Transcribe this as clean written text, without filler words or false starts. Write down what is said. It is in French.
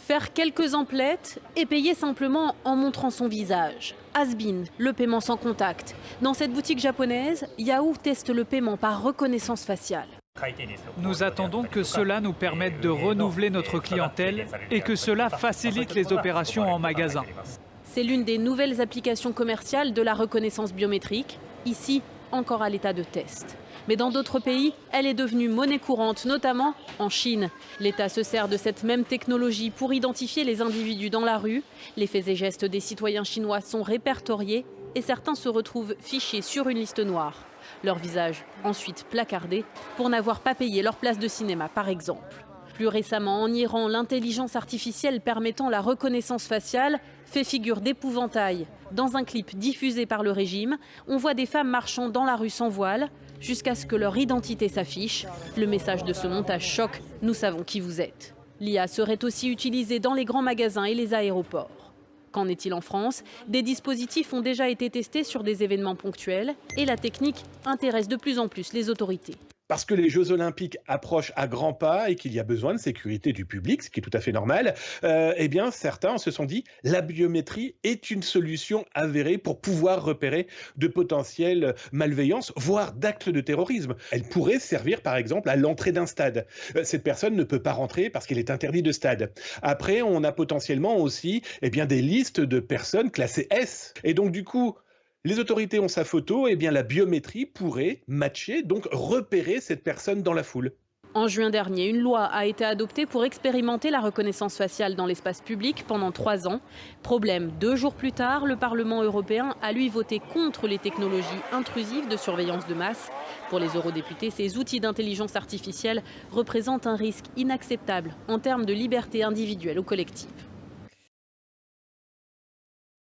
Faire quelques emplettes et payer simplement en montrant son visage. Has-been, le paiement sans contact. Dans cette boutique japonaise, Yahoo teste le paiement par reconnaissance faciale. Nous attendons que cela nous permette de renouveler notre clientèle et que cela facilite les opérations en magasin. C'est l'une des nouvelles applications commerciales de la reconnaissance biométrique, ici encore à l'état de test. Mais dans d'autres pays, elle est devenue monnaie courante, notamment en Chine. L'État se sert de cette même technologie pour identifier les individus dans la rue. Les faits et gestes des citoyens chinois sont répertoriés et certains se retrouvent fichés sur une liste noire. Leur visage ensuite placardé pour n'avoir pas payé leur place de cinéma, par exemple. Plus récemment, en Iran, l'intelligence artificielle permettant la reconnaissance faciale fait figure d'épouvantail. Dans un clip diffusé par le régime, on voit des femmes marchant dans la rue sans voile jusqu'à ce que leur identité s'affiche. Le message de ce montage choque, nous savons qui vous êtes. L'IA serait aussi utilisée dans les grands magasins et les aéroports. Qu'en est-il en France? Des dispositifs ont déjà été testés sur des événements ponctuels et la technique intéresse de plus en plus les autorités. Parce que les Jeux Olympiques approchent à grands pas et qu'il y a besoin de sécurité du public, ce qui est tout à fait normal, eh bien certains se sont dit la biométrie est une solution avérée pour pouvoir repérer de potentielles malveillances, voire d'actes de terrorisme. Elle pourrait servir par exemple à l'entrée d'un stade. Cette personne ne peut pas rentrer parce qu'il est interdit de stade. Après, on a potentiellement aussi des listes de personnes classées S. Et donc du coup, les autorités ont sa photo, et bien la biométrie pourrait matcher, donc repérer cette personne dans la foule. En juin dernier, une loi a été adoptée pour expérimenter la reconnaissance faciale dans l'espace public pendant 3 ans. Problème, 2 jours plus tard, le Parlement européen a lui voté contre les technologies intrusives de surveillance de masse. Pour les eurodéputés, ces outils d'intelligence artificielle représentent un risque inacceptable en termes de liberté individuelle ou collective.